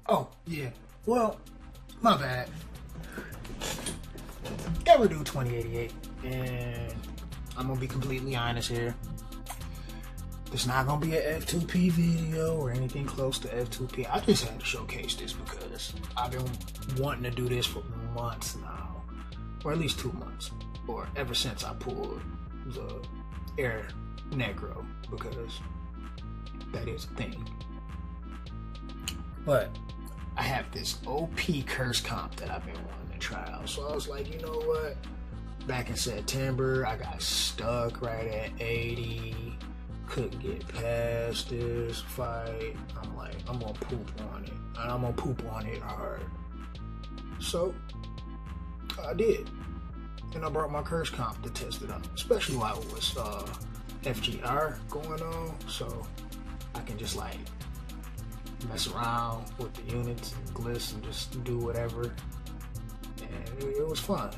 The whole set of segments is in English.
Oh, yeah. Well, my bad. Ever do 2088, and I'm gonna be completely honest here. It's not gonna be an F2P video or anything close to F2P. I just had to showcase this because I've been wanting to do this for months now, or at least 2 months, or ever since I pulled the Air Negro, because that is a thing. But I have this OP curse comp that I've been wanting to try out. So I was like, you know what? Back in September, I got stuck right at 80. Couldn't get past this fight. I'm like, I'm gonna poop on it. And I'm gonna poop on it hard. So I did. And I brought my curse comp to test it out. Especially while it was FGR going on. So I can just like mess around with the units and glyphs and just do whatever, and it was fun,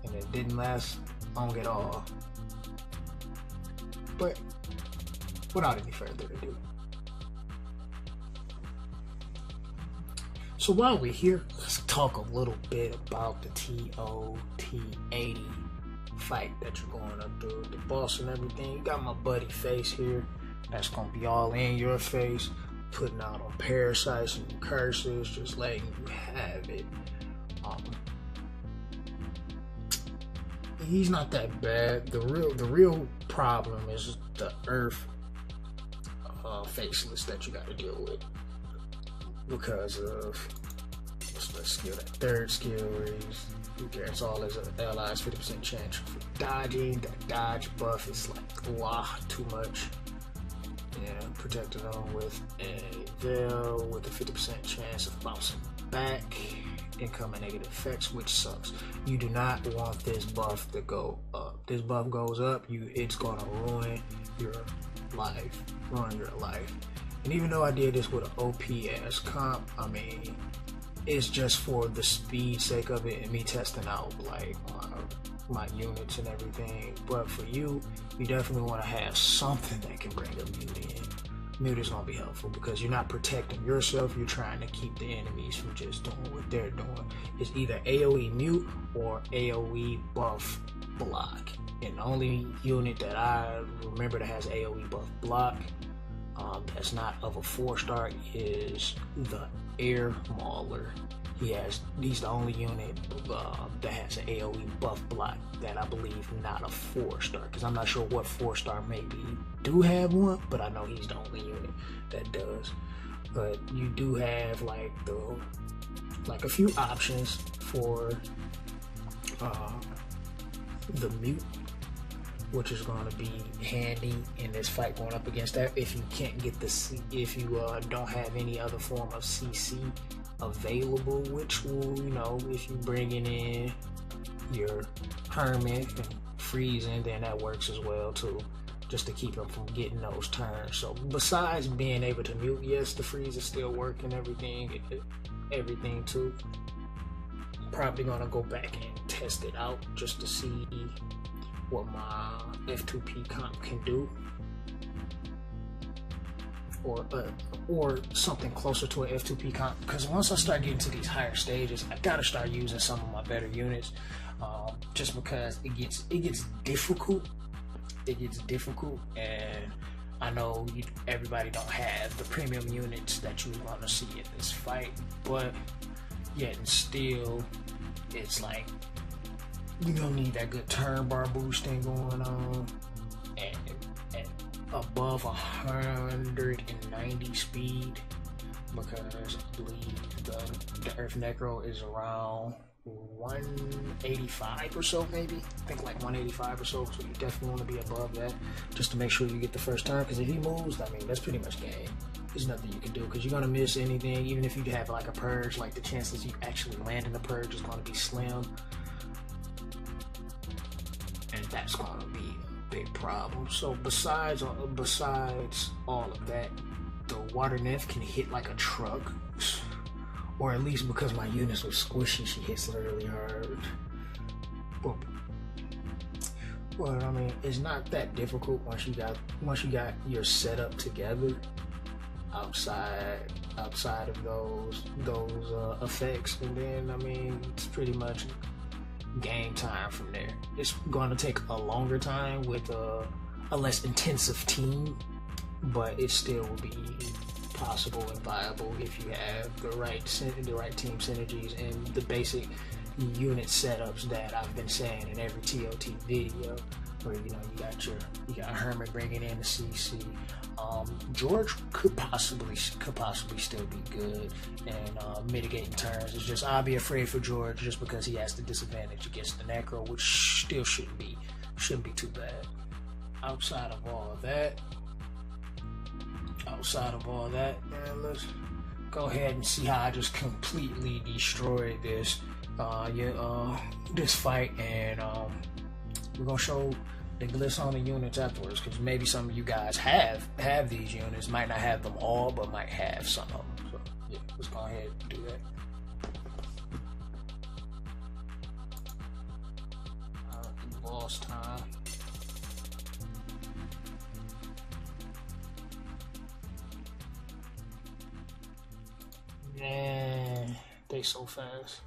and it didn't last long at all. But without any further ado, so while we're here, let's talk a little bit about the TOT 80 fight that you're going up to, the boss and everything. You got my buddy Face here. That's gonna be all in your face, putting out on parasites and curses, just letting you have it. He's not that bad. The real problem is the Earth faceless that you got to deal with because of what's the skill? That third skill is who cares? All his allies 50% chance for dodging. That dodge buff is like too much. Yeah, protected on with a veil with a 50% chance of bouncing back, incoming negative effects, which sucks. You do not want this buff to go up. This buff goes up, it's gonna ruin your life. And even though I did this with an OP-ass comp, I mean, it's just for the speed sake of it and me testing out like my units and everything. But for you definitely want to have something that can bring a mute in. Mute is going to be helpful because you're not protecting yourself, you're trying to keep the enemies from just doing what they're doing. It's either AoE mute or AoE buff block. And the only unit that I remember that has AoE buff block that's not of a 4-star is the Air Mauler. He's the only unit that has an AoE buff block that I believe not a 4-star, because I'm not sure what 4-star maybe do have one, but I know he's the only unit that does. But you do have like a few options for the mute, which is going to be handy in this fight going up against that. If you can't get if you don't have any other form of CC available, which will, if you bringing in your Hermit and freezing, then that works as well too, just to keep them from getting those turns. So besides being able to mute, yes, the freeze is still working, everything too. Probably gonna go back and test it out just to see what my F2P comp can do, or something closer to an F2P comp, because once I start getting to these higher stages, I gotta start using some of my better units, just because it gets difficult. And I know everybody don't have the premium units that you want to see in this fight, but yet and still, it's like you're gonna need that good turn bar boosting going on, and above 190 speed, because I believe the Earth Necro is around 185 or so, maybe. I think like 185 or so, so you definitely want to be above that just to make sure you get the first turn, because if he moves, I mean, that's pretty much game. There's nothing you can do, because you're going to miss anything. Even if you have like a purge, like the chances you actually land in the purge is going to be slim, and that's going to be a big problem. So besides all of that, the water nymph can hit like a truck, or at least because my units were squishy, she hits really hard. But I mean, it's not that difficult once you got your setup together. outside of those effects, and then I mean it's pretty much game time from there. It's going to take a longer time with a less intensive team, but it still will be possible and viable if you have the right team synergies and the basic unit setups that I've been saying in every TOT video, where you got Herman bringing in the CC. George could possibly still be good and mitigating turns. It's just I'll be afraid for George just because he has the disadvantage against the Necro, which still shouldn't be too bad. Outside of all that, man, let's go ahead and see how I just completely destroyed this this fight, and we're gonna show the glitz on the units afterwards, because maybe some of you guys have these units, might not have them all, but might have some of them. So yeah, let's go ahead and do that. Boss time. Man, they so fast.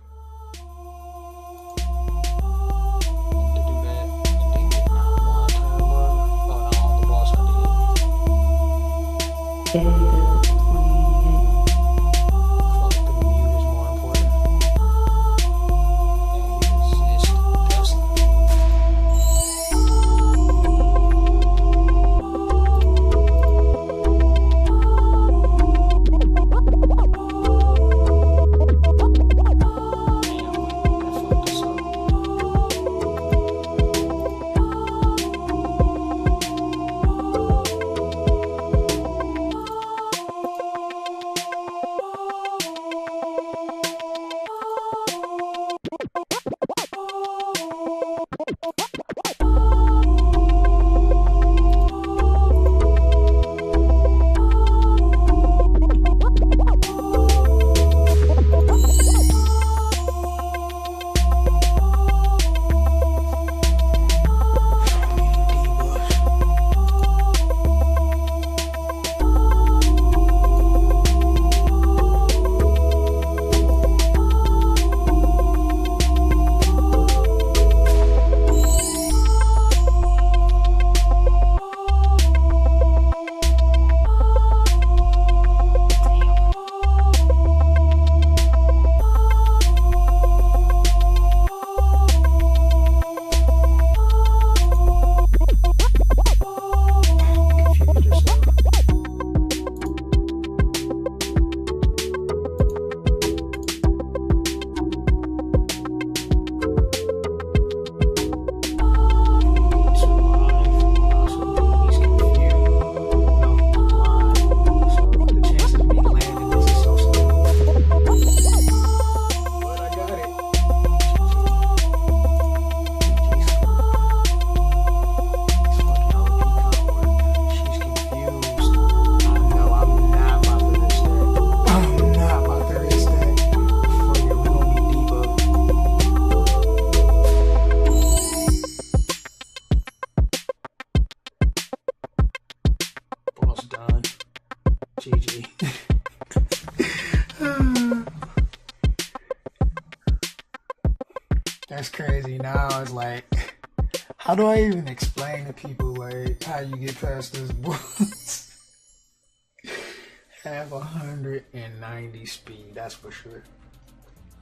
That's crazy. Now it's like, how do I even explain to people like how you get past this boss? Have 190 speed, that's for sure.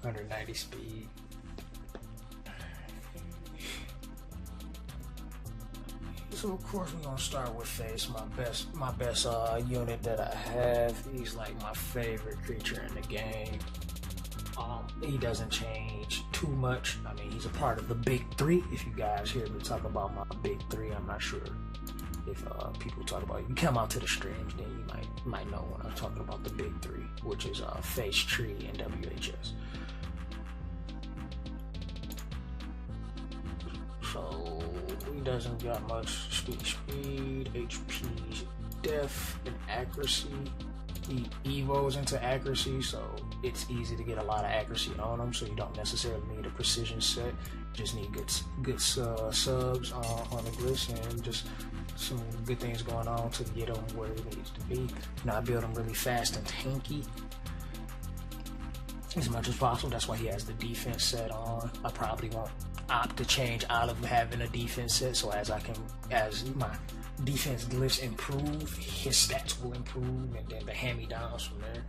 190 speed. So of course we're gonna start with Face, my best unit that I have. He's like my favorite creature in the game. He doesn't change too much. I mean, he's a part of the big three. If you guys hear me talk about my big three, I'm not sure if people talk about it. You come out to the streams, then you might know when I'm talking about the big three, which is Face, Tree, and WHS. So he doesn't got much speed, HP, def, and accuracy. He evos into accuracy, so it's easy to get a lot of accuracy on him, so you don't necessarily need a precision set. You just need good subs on the glitch, and just some good things going on to get him where he needs to be. I build him really fast and tanky as much as possible. That's why he has the defense set on. I probably won't opt to change out of having a defense set, so as my defense glyphs improve, his stats will improve, and then the hand-me-downs from there.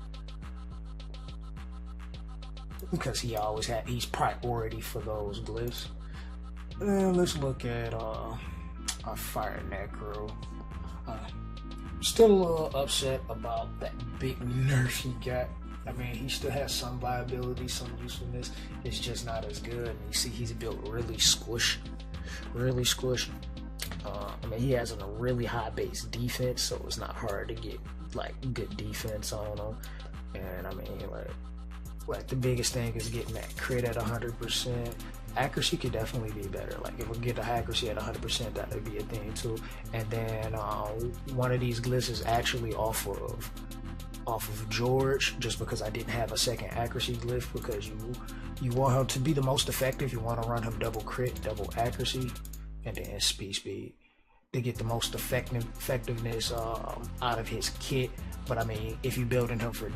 Because he's priority for those glyphs. Let's look at our Fire Necro. Still a little upset about that big nerf he got. I mean, he still has some viability, some usefulness. It's just not as good. And you see, he's built really squish. I mean, he has a really high base defense, so it's not hard to get like good defense on him. And I mean, like the biggest thing is getting that crit at 100%. Accuracy could definitely be better. Like if we get the accuracy at 100%, that would be a thing too. And then one of these glyphs is actually off of George, just because I didn't have a second accuracy glyph, because you want him to be the most effective. You want to run him double crit, double accuracy, and then speed to get the most effectiveness out of his kit. But I mean, if you're building him for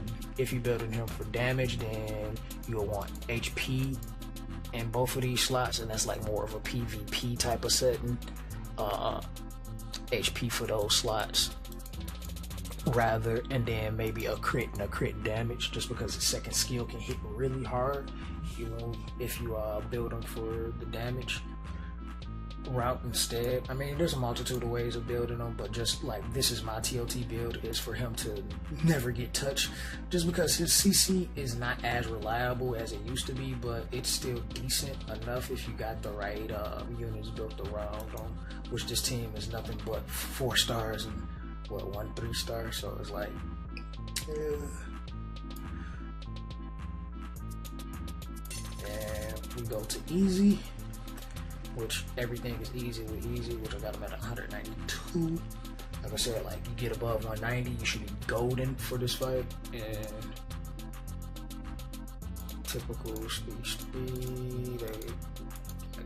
damage, then you'll want HP in both of these slots, and that's like more of a PvP type of setting. HP for those slots rather, and then maybe a crit and a crit damage, just because the second skill can hit really hard. If you build them for the damage route instead. I mean, there's a multitude of ways of building them, but just like this is my TOT build, is for him to never get touched, just because his CC is not as reliable as it used to be, but it's still decent enough if you got the right units built around them, which this team is nothing but 4 stars and 1 3-star, so it's like and we go to easy, which everything is easy with easy, which I got him at 192. Like I said, like you get above 190, you should be golden for this fight. And typical speed,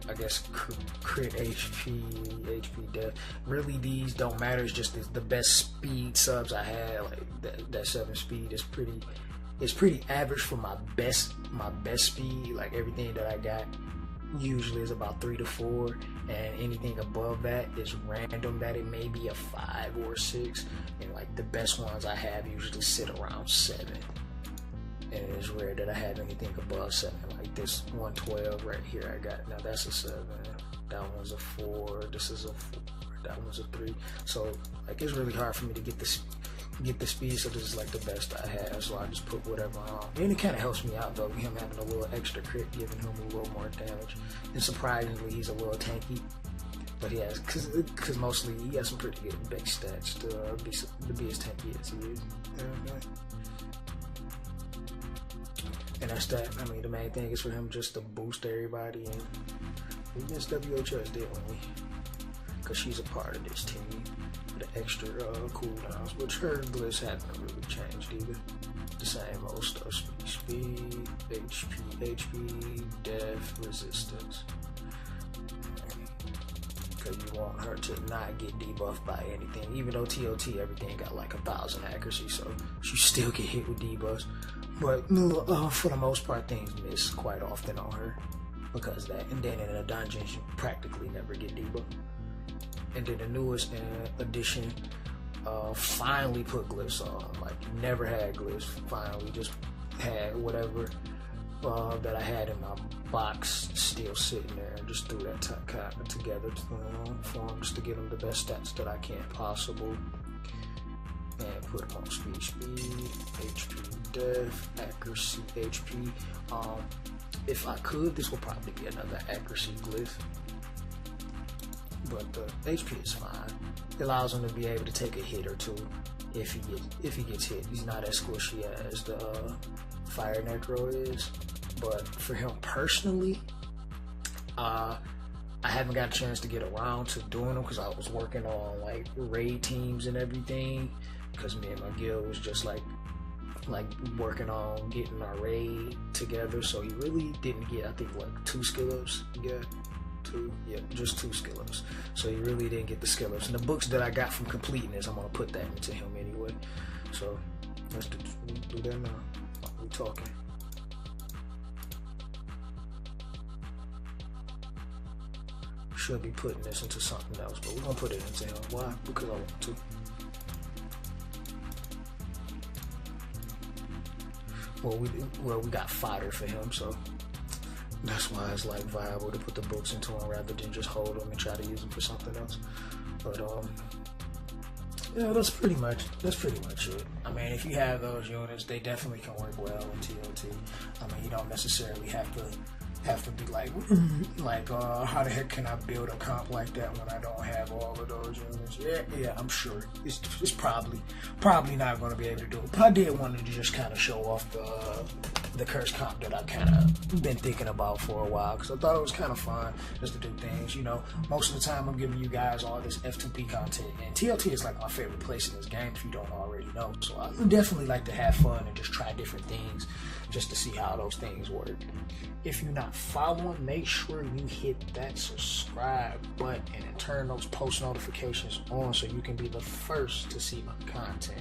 I guess crit HP death. Really, these don't matter. It's just the best speed subs I had. Like that 7 speed is pretty average for my best speed. Like everything that I got usually is about 3 to 4, and anything above that is random, that it may be a 5 or 6, and like the best ones I have usually sit around 7, and it's rare that I have anything above 7. Like this 112 right here I got, now that's a 7, that one's a 4, this is a 4, that one's a 3, so like it's really hard for me to get the speed, so this is like the best I have, so I just put whatever on. And it kind of helps me out though, him having a little extra crit, giving him a little more damage. And surprisingly, he's a little tanky, but he has, cause mostly he has some pretty good base stats to be as tanky as he is. And that's that. I mean, the main thing is for him just to boost everybody, and we against WHS, didn't we? Because she's a part of this team. The extra cooldowns, which her glyphs haven't really changed either. The same old stuff: speed, HP, death, resistance. Because you want her to not get debuffed by anything. Even though TOT everything got like 1,000 accuracy, so she still get hit with debuffs. But for the most part, things miss quite often on her because that. And then in a dungeon, you practically never get debuffed. And then the newest edition finally put glyphs on. Like, never had glyphs. Finally, just had whatever that I had in my box still sitting there, and just threw that kind of together for them, just to give them the best stats that I can possible. And put them on speed, HP, death, accuracy, HP. If I could, this will probably be another accuracy glyph. But the HP is fine. It allows him to be able to take a hit or two if he gets hit. He's not as squishy as the Fire Necro is. But for him personally, I haven't got a chance to get around to doing them because I was working on like raid teams and everything. Because me and my guild was just like working on getting our raid together. So he really didn't get, I think, like 2 skill ups. Yeah. 2 just 2 skill ups. So he really didn't get the skill ups. And the books that I got from completing this, I'm gonna put that into him anyway. So let's do that now. We talking. Should be putting this into something else, but we're gonna put it into him. Why? Because I want to. Well, we got fodder for him, so that's why it's like viable to put the books into him rather than just hold them and try to use them for something else. But yeah, that's pretty much it. I mean, if you have those units, they definitely can work well in TOT. I mean, you don't necessarily have to be like how the heck can I build a comp like that when I don't have all of those units? Yeah, I'm sure it's probably not going to be able to do it. But I did want to just kind of show off the curse comp that I kind of been thinking about for a while, because I thought it was kind of fun just to do things. You know, most of the time I'm giving you guys all this F2P content, and TOT is like my favorite place in this game if you don't already know. So I definitely like to have fun and just try different things just to see how those things work. If you're not following, make sure you hit that subscribe button and turn those post notifications on so you can be the first to see my content.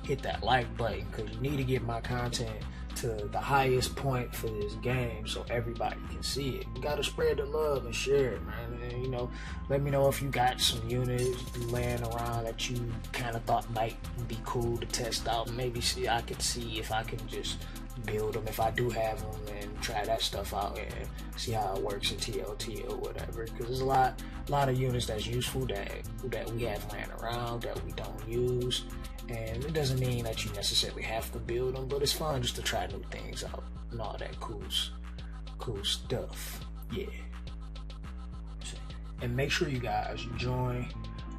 Hit that like button, because you need to get my content to the highest point for this game so everybody can see it. You gotta spread the love and share it, man. And, you know, let me know if you got some units laying around that you kind of thought might be cool to test out. Maybe I could see if I can just build them if I do have them and try that stuff out and see how it works in TOT or whatever. Because there's a lot of units that's useful that we have laying around that we don't use. And it doesn't mean that you necessarily have to build them, but it's fun just to try new things out and all that cool stuff. Yeah. And make sure you guys join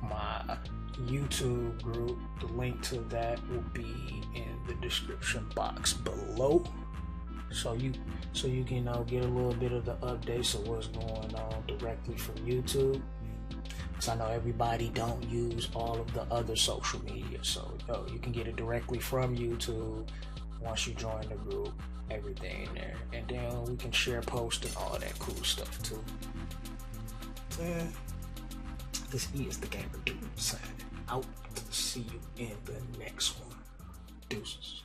my YouTube group. The link to that will be in the description box below. So you can get a little bit of the updates of what's going on directly from YouTube. Because I know everybody don't use all of the other social media, so you can get it directly from YouTube once you join the group, everything in there, and then we can share posts and all that cool stuff too. Yeah, this is the Gamer Dude signing out. See you in the next one. Deuces.